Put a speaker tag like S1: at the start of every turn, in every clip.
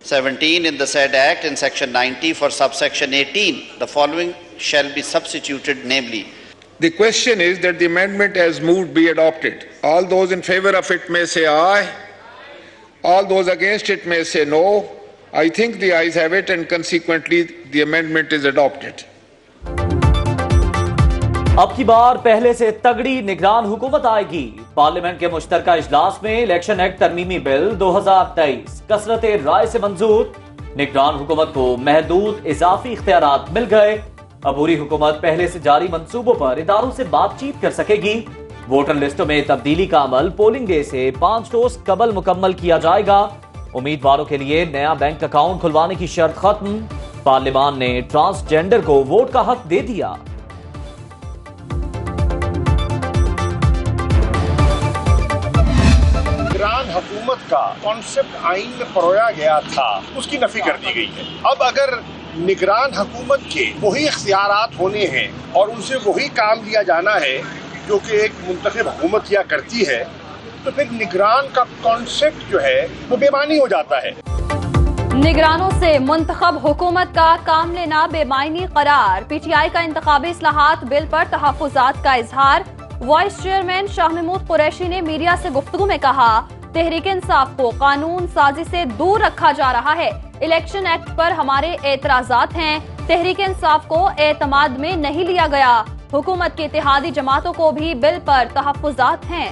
S1: 17 in the said Act in Section 90 for subsection 18, the following shall be substituted, namely.
S2: The question is that the amendment as moved be adopted. All those in favor of it may say aye. All those against it may say no. I think the ayes have it and consequently the amendment is adopted.
S3: اب کی بار پہلے سے تگڑی نگران حکومت آئے گی. Parliament کے مشترکہ اجلاس میں الیکشن ایکٹ ترمیمی بل 2023 کثرت رائے سے منظور. نگران حکومت کو محدود اضافی اختیارات مل گئے. عبوری حکومت پہلے سے جاری منصوبوں پر اداروں سے بات چیت کر سکے گی. ووٹر لسٹوں میں تبدیلی کا عمل پولنگ ڈے سے 5 روز قبل مکمل کیا جائے گا. امیدواروں کے لیے نیا بینک اکاؤنٹ کھلوانے کی شرط ختم. پارلیمان نے ٹرانسجینڈر کو ووٹ کا حق دے دیا.
S4: نگران حکومت کا کانسیپٹ آئین میں پرویا گیا تھا، اس کی نفی کر دی گئی ہے. اب اگر نگران حکومت کے وہی اختیارات ہونے ہیں اور ان سے وہی کام لیا جانا ہے جو کہ ایک منتخب حکومت کیا کرتی ہے، تو پھر نگران کا کانسیپٹ جو ہے وہ بے معنی ہو جاتا ہے.
S5: نگرانوں سے منتخب حکومت کا کام لینا بے معنی قرار. پی ٹی آئی کا انتخابی اصلاحات بل پر تحفظات کا اظہار. وائس چیئرمین شاہ محمود قریشی نے میڈیا سے گفتگو میں کہا تحریک انصاف کو قانون سازی سے دور رکھا جا رہا ہے. الیکشن ایکٹ پر ہمارے اعتراضات ہیں. تحریک انصاف کو اعتماد میں نہیں لیا گیا. حکومت کے اتحادی جماعتوں کو بھی بل پر تحفظات ہیں.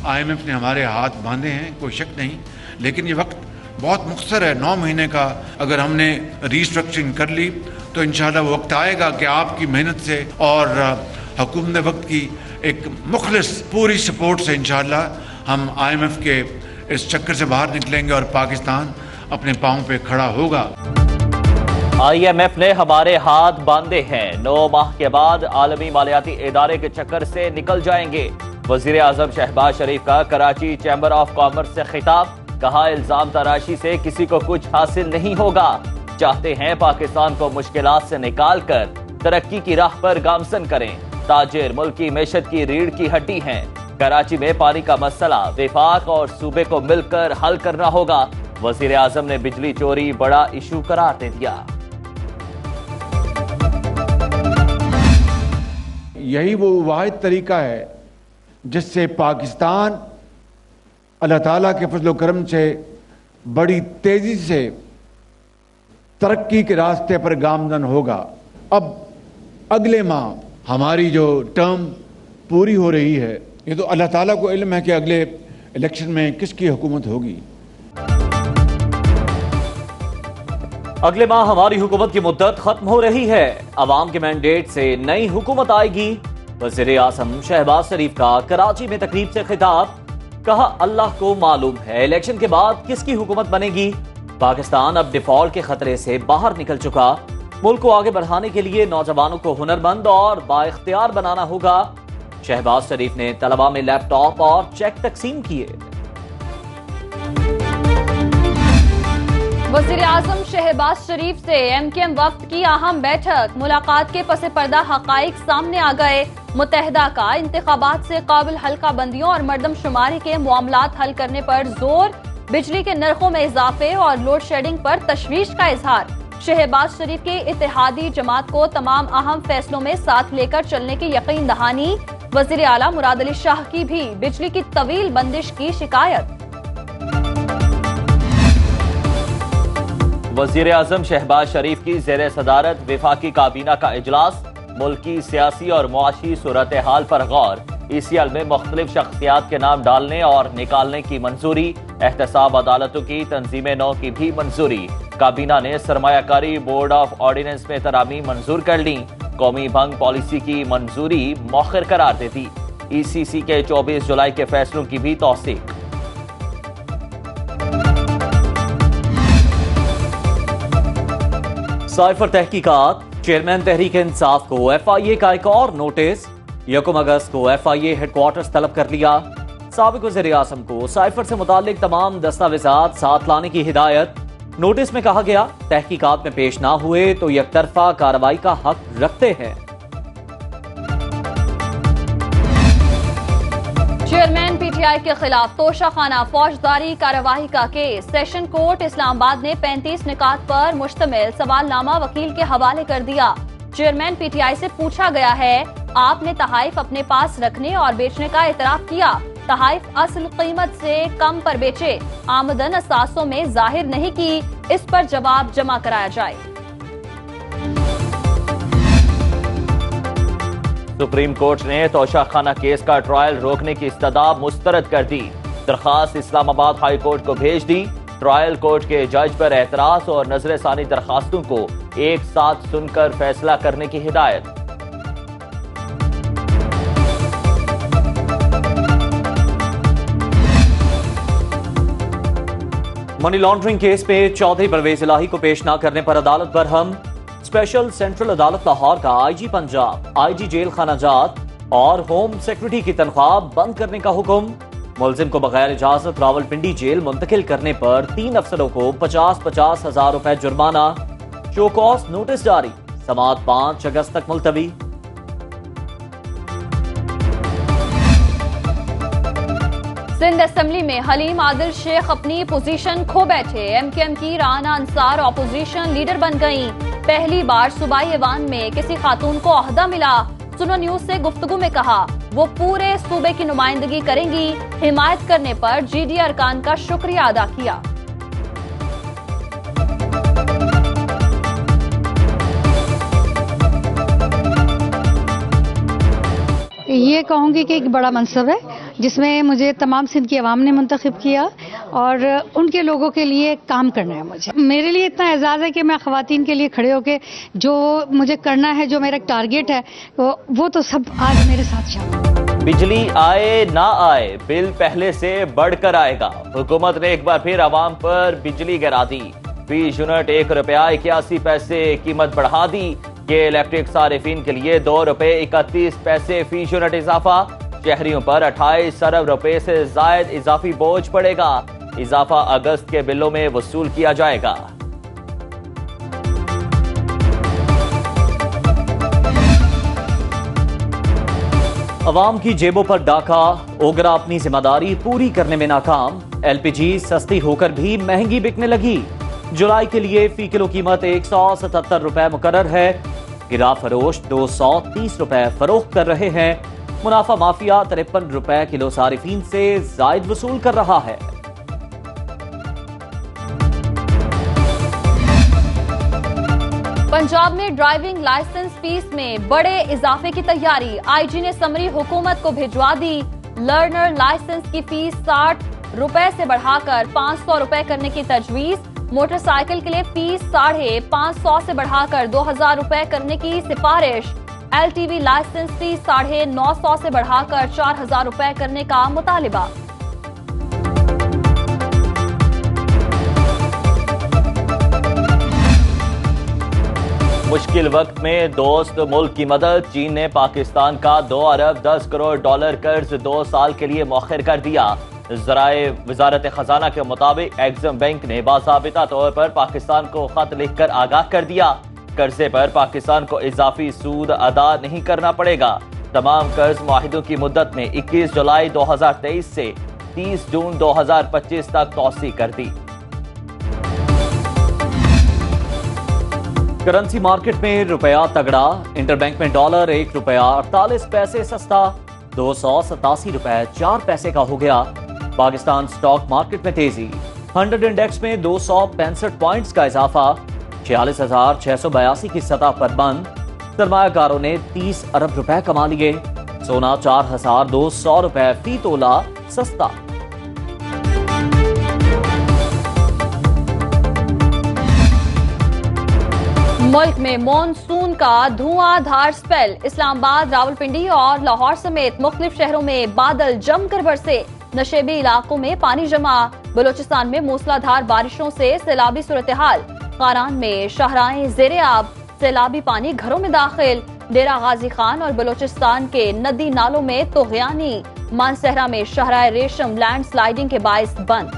S6: آئی ایم ایف نے ہمارے ہاتھ باندھے ہیں، کوئی شک نہیں، لیکن یہ وقت بہت مختصر ہے. 9 مہینے کا اگر ہم نے ری-اسٹرکچرنگ کر لی تو انشاءاللہ وہ وقت آئے گا کہ آپ کی محنت سے اور حکومت وقت کی ایک مخلص پوری سپورٹ سے انشاءاللہ ہم آئی ایم ایف کے اس چکر سے باہر نکلیں گے اور پاکستان اپنے پاؤں پہ کھڑا ہوگا.
S3: آئی ایم ایف نے ہمارے ہاتھ باندھے ہیں. 9 ماہ کے بعد عالمی مالیاتی ادارے کے چکر سے نکل جائیں گے. وزیر اعظم شہباز شریف کا کراچی چیمبر آف کامرس سے خطاب. کہا الزام تراشی سے کسی کو کچھ حاصل نہیں ہوگا. چاہتے ہیں پاکستان کو مشکلات سے نکال کر ترقی کی راہ پر گامزن کریں. تاجر ملک کی معیشت کی ریڑھ کی ہڈی ہیں. کراچی میں پانی کا مسئلہ وفاق اور صوبے کو مل کر حل کرنا ہوگا. وزیر اعظم نے بجلی چوری بڑا ایشو قرار دے دیا.
S7: یہی وہ واحد طریقہ ہے جس سے پاکستان اللہ تعالیٰ کے فضل و کرم سے بڑی تیزی سے ترقی کے راستے پر گامزن ہوگا. اب اگلے ماہ ہماری جو ٹرم پوری ہو رہی ہے، یہ تو اللہ تعالیٰ کو علم ہے کہ اگلے الیکشن میں کس کی حکومت ہوگی.
S3: اگلے ماہ ہماری حکومت کی مدت ختم ہو رہی ہے. عوام کے مینڈیٹ سے نئی حکومت آئے گی. وزیر اعظم شہباز شریف کا کراچی میں تقریب سے خطاب. کہا اللہ کو معلوم ہے الیکشن کے بعد کس کی حکومت بنے گی. پاکستان اب ڈیفالٹ کے خطرے سے باہر نکل چکا. ملک کو آگے بڑھانے کے لیے نوجوانوں کو ہنرمند اور بااختیار بنانا ہوگا. شہباز شریف نے طلباء میں لیپ ٹاپ اور چیک تقسیم کیے.
S5: وزیر اعظم شہباز شریف سے ایم کیو ایم وفد کی اہم بیٹھک. ملاقات کے پس پردہ حقائق سامنے آ گئے. متحدہ کا انتخابات سے قابل حلقہ بندیوں اور مردم شماری کے معاملات حل کرنے پر زور. بجلی کے نرخوں میں اضافے اور لوڈ شیڈنگ پر تشویش کا اظہار. شہباز شریف کے اتحادی جماعت کو تمام اہم فیصلوں میں ساتھ لے کر چلنے کی یقین دہانی. وزیر اعلیٰ مراد علی شاہ کی بھی بجلی کی طویل بندش کی شکایت.
S3: وزیر اعظم شہباز شریف کی زیر صدارت وفاقی کابینہ کا اجلاس. ملک کی سیاسی اور معاشی صورتحال پر غور. ای سی ایل میں مختلف شخصیات کے نام ڈالنے اور نکالنے کی منظوری. احتساب عدالتوں کی تنظیم نو کی بھی منظوری. کابینہ نے سرمایہ کاری بورڈ آف آرڈیننس میں ترامیم منظور کر لی. قومی بھنگ پالیسی کی منظوری مؤخر قرار دے دی. ای سی سی کے 24 جولائی کے فیصلوں کی بھی توثیق. سائفر تحقیقات. چیئرمین تحریک انصاف کو ایف آئی اے کا ایک اور نوٹس. 1 اگست کو ایف آئی اے ہیڈ کوارٹرز طلب کر لیا. سابق وزیر اعظم کو سائفر سے متعلق تمام دستاویزات ساتھ لانے کی ہدایت. نوٹس میں کہا گیا تحقیقات میں پیش نہ ہوئے تو یک طرفہ کارروائی کا حق رکھتے ہیں.
S5: Chairman P T P T I کے خلاف توشہ خانہ فوجداری کارروائی کا کیس۔ سیشن کورٹ اسلام آباد نے 35 نکات پر مشتمل سوال نامہ وکیل کے حوالے کر دیا۔ چیئرمین پی ٹی آئی سے پوچھا گیا ہے، آپ نے تحائف اپنے پاس رکھنے اور بیچنے کا اعتراف کیا، تحائف اصل قیمت سے کم پر بیچے، آمدن اثاثوں میں ظاہر نہیں کی، اس پر جواب جمع کرایا جائے۔
S3: سپریم کورٹ نے توشہ خانہ کیس کا ٹرائل روکنے کی استدعا مسترد کر دی۔ درخواست اسلام آباد ہائی کورٹ کو بھیج دی۔ ٹرائل کورٹ کے جج پر اعتراض اور نظر ثانی درخواستوں کو ایک ساتھ سن کر فیصلہ کرنے کی ہدایت۔ منی لانڈرنگ کیس میں چودھری پرویز الہی کو پیش نہ کرنے پر عدالت برہم۔ اسپیشل سینٹرل عدالت لاہور کا آئی جی پنجاب، آئی جی جیل خانہ جات اور ہوم سیکرٹری کی تنخواہ بند کرنے کا حکم۔ ملزم کو بغیر اجازت راولپنڈی جیل منتقل کرنے پر 3 افسروں کو 50,000 روپے جرمانہ۔ شو کاز نوٹس جاری، سماعت 5 اگست تک ملتوی۔
S5: سندھ اسمبلی میں حلیم عادل شیخ اپنی پوزیشن کھو بیٹھے۔ ایم کیو ایم کی رانا انصار اپوزیشن لیڈر بن گئیں۔ پہلی بار صوبائی ایوان میں کسی خاتون کو عہدہ ملا۔ سنو نیوز سے گفتگو میں کہا وہ پورے صوبے کی نمائندگی کریں گی۔ حمایت کرنے پر جی ڈی ارکان کا شکریہ ادا کیا۔
S8: یہ کہوں گی کہ ایک بڑا منصب ہے جس میں مجھے تمام سندھ کی عوام نے منتخب کیا اور ان کے لوگوں کے لیے کام کرنا ہے۔ مجھے میرے لیے اتنا اعزاز ہے کہ میں خواتین کے لیے کھڑے ہو کے جو مجھے کرنا ہے، جو میرا ٹارگیٹ ہے، وہ تو سب آج میرے ساتھ شامل۔
S3: بجلی آئے نہ آئے، بل پہلے سے بڑھ کر آئے گا۔ حکومت نے ایک بار پھر عوام پر بجلی گرا دی۔ فی یونٹ 1 روپیہ 81 پیسے قیمت بڑھا دی۔ یہ الیکٹرک صارفین کے لیے 2 روپے 31 پیسے فی یونٹ اضافہ۔ شہریوں پر 28 ارب روپے سے زائد اضافی بوجھ پڑے گا۔ اضافہ اگست کے بلوں میں وصول کیا جائے گا۔ عوام کی جیبوں پر ڈاکہ، اوگرا اپنی ذمہ داری پوری کرنے میں ناکام۔ ایل پی جی سستی ہو کر بھی مہنگی بکنے لگی۔ جولائی کے لیے فی کلو قیمت 177 روپے مقرر ہے۔ گرا فروش 230 روپے فروخت کر رہے ہیں۔ منافع مافیا 53 روپے کلو صارفین سے زائد وصول کر رہا ہے۔
S5: پنجاب میں ڈرائیونگ لائسنس فیس میں بڑے اضافے کی تیاری۔ آئی جی نے سمری حکومت کو بھجوا دی۔ لرنر لائسنس کی فیس 60 روپے سے بڑھا کر 500 روپے کرنے کی تجویز۔ موٹر سائیکل کے لیے فیس 550 سے بڑھا کر 2000 روپے کرنے کی سفارش۔ L T V licence fee 950 سے بڑھا کر 4000 روپے کرنے کا مطالبہ۔
S3: مشکل وقت میں دوست ملک کی مدد۔ چین نے پاکستان کا 2 ارب 10 کروڑ ڈالر قرض 2 سال کے لیے مؤخر کر دیا۔ ذرائع وزارت خزانہ کے مطابق ایگزم بینک نے باضابطہ طور پر پاکستان کو خط لکھ کر آگاہ کر دیا، قرضے پر پاکستان کو اضافی سود ادا نہیں کرنا پڑے گا۔ تمام قرض معاہدوں کی مدت میں 21 جولائی 2023 سے 30 جون 2025 تک توسیع کر دی۔ کرنسی مارکیٹ میں روپیہ تگڑا، انٹر بینک میں ڈالر 1 روپیہ 48 پیسے سستا، 287 روپے 4 پیسے کا ہو گیا۔ پاکستان سٹاک مارکیٹ میں تیزی، 100 انڈیکس میں 265 پوائنٹس کا اضافہ، 46,682 کی سطح پر بند۔ سرمایہ کاروں نے 30 ارب روپے کما لیے۔ سونا 4,200 روپے فی تولہ سستا۔
S5: ملک میں مونسون کا دھواں دھار سپیل۔ اسلام آباد، راولپنڈی اور لاہور سمیت مختلف شہروں میں بادل جم کر برسے۔ نشیبی علاقوں میں پانی جمع۔ بلوچستان میں موسلا دھار بارشوں سے سیلابی صورتحال۔ قاران میں شاہراہیں زیر آب، سیلابی پانی گھروں میں داخل۔ ڈیرہ غازی خان اور بلوچستان کے ندی نالوں میں طغیانی۔ مانسہرہ میں شاہراہ ریشم لینڈ سلائیڈنگ کے باعث بند۔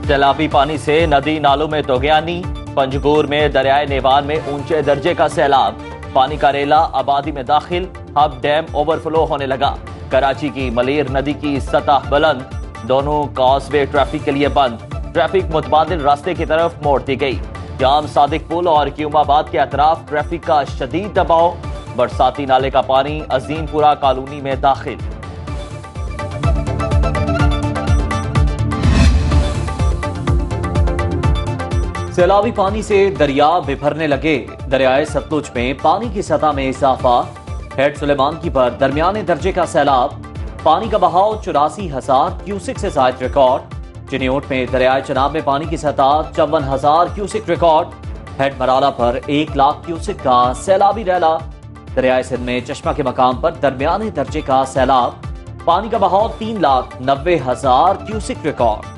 S3: سیلابی پانی سے ندی نالوں میں طغیانی۔ پنجگور میں دریائے نیوان میں اونچے درجے کا سیلاب، پانی کا ریلا آبادی میں داخل، ہب ڈیم اوور فلو ہونے لگا۔ کراچی کی ملیر ندی کی سطح بلند، دونوں کاز وے ٹریفک کے لیے بند، ٹریفک متبادل راستے کی طرف موڑ دی گئی۔ جام صادق پل اور کیوم آباد کے اطراف ٹریفک کا شدید دباؤ، برساتی نالے کا پانی عظیم پورہ کالونی میں داخل۔ سیلابی پانی سے دریا بھرنے لگے، دریائے ستلج میں پانی کی سطح میں اضافہ، ہیڈ سلیمان کی پر درمیانے درجے کا سیلاب، پانی کا بہاؤ 84,000 کیوسک سے زائد ریکارڈ۔ جنیوٹ میں دریائے چناب میں پانی کی سطح 54,000 کیوسک ریکارڈ، ہیڈ مرالہ پر 1,00,000 کیوسک کا سیلابی ریلا۔ دریائے سندھ میں چشمہ کے مقام پر درمیانے درجے کا سیلاب، پانی کا بہاؤ 3,90,000 کیوسک ریکارڈ۔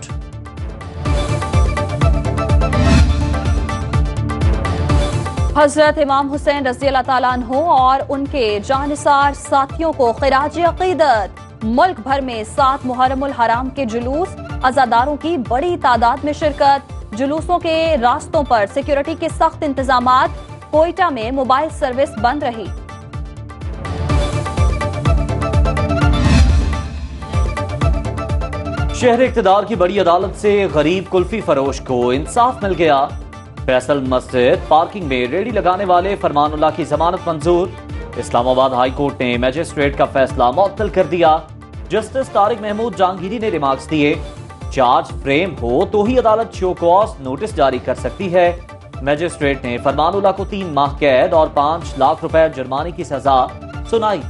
S5: حضرت امام حسین رضی اللہ تعالیٰ عنہ اور ان کے جانثار ساتھیوں کو خراج عقیدت۔ ملک بھر میں 7 محرم الحرام کے جلوس، عزاداروں کی بڑی تعداد میں شرکت۔ جلوسوں کے راستوں پر سیکیورٹی کے سخت انتظامات، کوئٹہ میں موبائل سروس بند رہی۔
S3: شہر اقتدار کی بڑی عدالت سے غریب کلفی فروش کو انصاف مل گیا۔ فیصل مسجد پارکنگ میں ریڑھی لگانے والے فرمان اللہ کی ضمانت منظور۔ اسلام آباد ہائی کورٹ نے میجسٹریٹ کا فیصلہ معطل کر دیا۔ جسٹس طارق محمود جہانگیری نے ریمارکس دیے، چارج فریم ہو تو ہی عدالت شو کاز نوٹس جاری کر سکتی ہے۔ میجسٹریٹ نے فرمان اللہ کو 3 ماہ قید اور 5 لاکھ روپے جرمانے کی سزا سنائی۔